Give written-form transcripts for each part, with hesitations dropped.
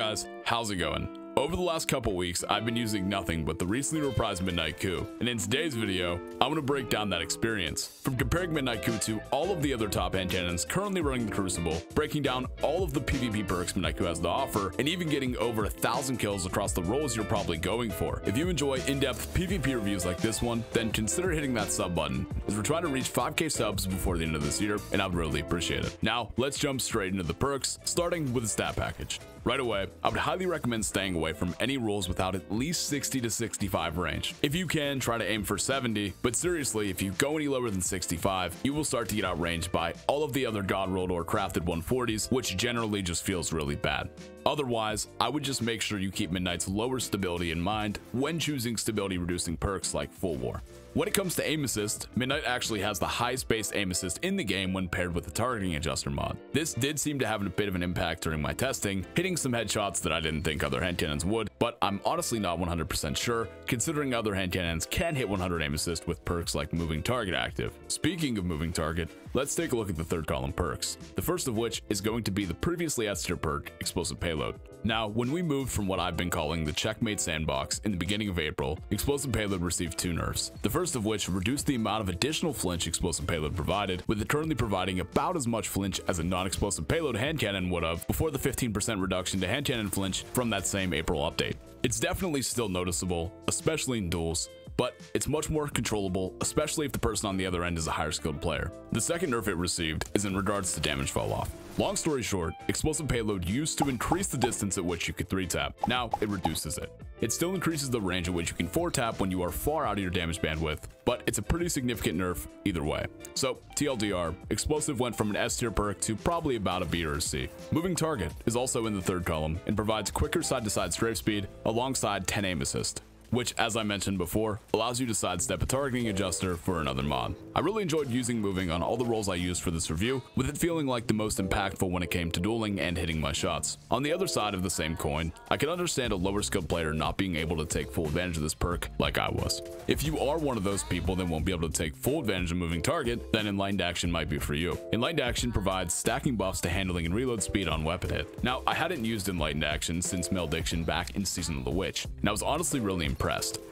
guys, how's it going? Over the last couple weeks, I've been using nothing but the recently reprised Midnight Coupe, and in today's video, I'm going to break down that experience. From comparing Midnight Coupe to all of the other top hand cannons currently running the Crucible, breaking down all of the PvP perks Midnight Coupe has to offer, and even getting over 1,000 kills across the roles you're probably going for. If you enjoy in-depth PvP reviews like this one, then consider hitting that sub button, as we're trying to reach 5k subs before the end of this year, and I'd really appreciate it. Now, let's jump straight into the perks, starting with the stat package. Right away, I would highly recommend staying away from any rules without at least 60 to 65 range. If you can, try to aim for 70, but seriously, if you go any lower than 65, you will start to get outranged by all of the other god rolled or crafted 140s, which generally just feels really bad. Otherwise, I would just make sure you keep Midnight's lower stability in mind when choosing stability reducing perks like Full War. When it comes to aim assist, Midnight actually has the highest base aim assist in the game when paired with the targeting adjuster mod. This did seem to have a bit of an impact during my testing, hitting some headshots that I didn't think other hand cannons would, but I'm honestly not 100% sure, considering other hand cannons can hit 100 aim assist with perks like moving target active. Speaking of moving target, let's take a look at the third column perks, the first of which is going to be the previously S tier perk, Explosive Payload. Now, when we moved from what I've been calling the Checkmate Sandbox in the beginning of April, Explosive Payload received two nerfs, the first of which reduced the amount of additional flinch Explosive Payload provided, with it currently providing about as much flinch as a non-explosive payload hand cannon would have before the 15% reduction to hand cannon flinch from that same April update. It's definitely still noticeable, especially in duels, but it's much more controllable, especially if the person on the other end is a higher skilled player. The second nerf it received is in regards to damage fall off. Long story short, Explosive Payload used to increase the distance at which you could 3-tap, now it reduces it. It still increases the range at which you can 4-tap when you are far out of your damage bandwidth, but it's a pretty significant nerf either way. So TLDR, Explosive went from an S tier perk to probably about a B or a C. Moving Target is also in the third column and provides quicker side to side strafe speed alongside 10 aim assist, which, as I mentioned before, allows you to sidestep a targeting adjuster for another mod. I really enjoyed using moving on all the roles I used for this review, with it feeling like the most impactful when it came to dueling and hitting my shots. On the other side of the same coin, I can understand a lower skilled player not being able to take full advantage of this perk like I was. If you are one of those people that won't be able to take full advantage of moving target, then Enlightened Action might be for you. Enlightened Action provides stacking buffs to handling and reload speed on weapon hit. Now, I hadn't used Enlightened Action since Malediction back in Season of the Witch, and I was honestly really impressed.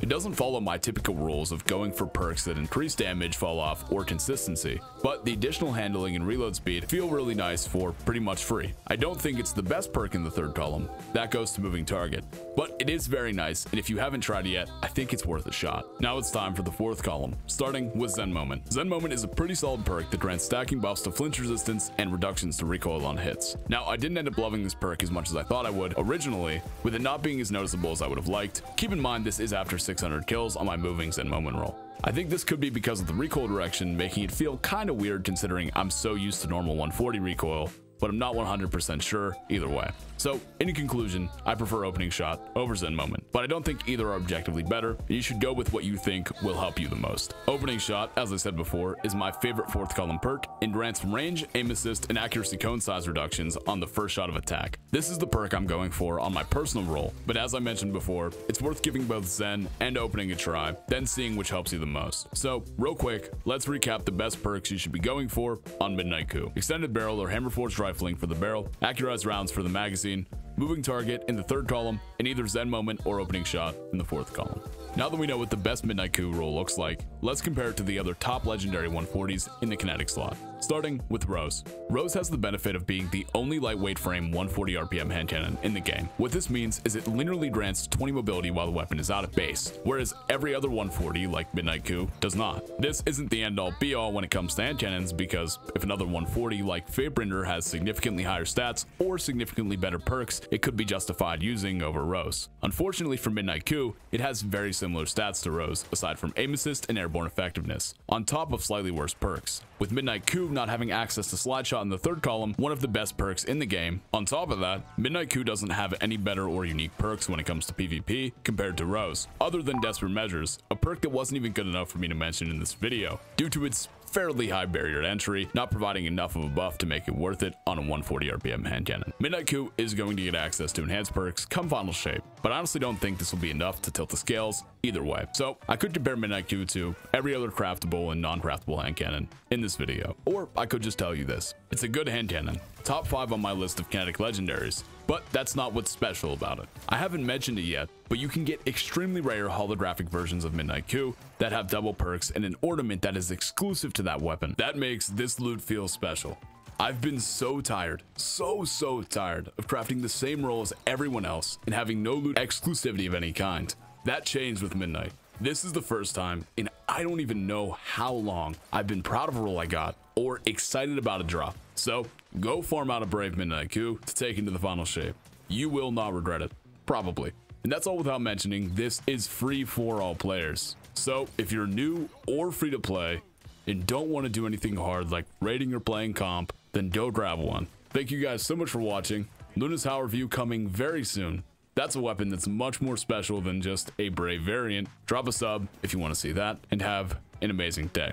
It doesn't follow my typical rules of going for perks that increase damage, fall off, or consistency, but the additional handling and reload speed feel really nice for pretty much free. I don't think it's the best perk in the third column, that goes to Moving Target, but it is very nice, and if you haven't tried it yet, I think it's worth a shot. Now it's time for the fourth column, starting with Zen Moment. Zen Moment is a pretty solid perk that grants stacking buffs to flinch resistance and reductions to recoil on hits. Now, I didn't end up loving this perk as much as I thought I would originally, with it not being as noticeable as I would have liked. Keep in mind this is after 600 kills on my moving Zen Moment roll. I think this could be because of the recoil direction, making it feel kinda weird considering I'm so used to normal 140 recoil, but I'm not 100% sure either way. So, in conclusion, I prefer Opening Shot over Zen Moment, but I don't think either are objectively better, and you should go with what you think will help you the most. Opening Shot, as I said before, is my favorite fourth column perk and grants range, aim assist, and accuracy cone size reductions on the first shot of attack. This is the perk I'm going for on my personal roll, but as I mentioned before, it's worth giving both Zen and Opening a try, then seeing which helps you the most. So, real quick, let's recap the best perks you should be going for on Midnight Coupe. Extended Barrel or Hammerforged Rifling for the barrel, Accurized Rounds for the magazine, Moving Target in the third column, and either Zen Moment or Opening Shot in the fourth column. Now that we know what the best Midnight Coupe roll looks like, let's compare it to the other top legendary 140s in the kinetic slot. Starting with Rose. Rose has the benefit of being the only lightweight frame 140 RPM hand cannon in the game. What this means is it linearly grants 20 mobility while the weapon is out of base, whereas every other 140 like Midnight Coupe does not. This isn't the end-all be-all when it comes to hand cannons, because if another 140 like Fatebringer has significantly higher stats or significantly better perks, it could be justified using over Rose. Unfortunately for Midnight Coupe, it has very similar stats to Rose, aside from aim assist and airborne effectiveness, on top of slightly worse perks. With Midnight Coupe not having access to Slide Shot in the third column, one of the best perks in the game, on top of that, Midnight Coupe doesn't have any better or unique perks when it comes to PvP compared to Rose, other than Desperate Measures, a perk that wasn't even good enough for me to mention in this video, due to its fairly high barrier to entry, not providing enough of a buff to make it worth it on a 140 RPM hand cannon. Midnight Coupe is going to get access to enhanced perks come final shape, but I honestly don't think this will be enough to tilt the scales either way. So I could compare Midnight Coupe to every other craftable and non-craftable hand cannon in this video, or I could just tell you this: it's a good hand cannon, top 5 on my list of kinetic legendaries, But that's not what's special about it. I haven't mentioned it yet, but you can get extremely rare holographic versions of Midnight Coupe that have double perks and an ornament that is exclusive to that weapon. That makes this loot feel special. I've been so tired, so tired of crafting the same role as everyone else and having no loot exclusivity of any kind. That changed with Midnight. This is the first time in I don't even know how long I've been proud of a role I got or excited about a drop. So go farm out a Brave Midnight Coupe to take into the final shape. You will not regret it, probably. And that's all without mentioning this is free for all players. So if you're new or free to play and don't want to do anything hard like raiding or playing comp, then go grab one. Thank you guys so much for watching. Luna's How review coming very soon. That's a weapon that's much more special than just a Brave variant. Drop a sub if you want to see that, and have an amazing day.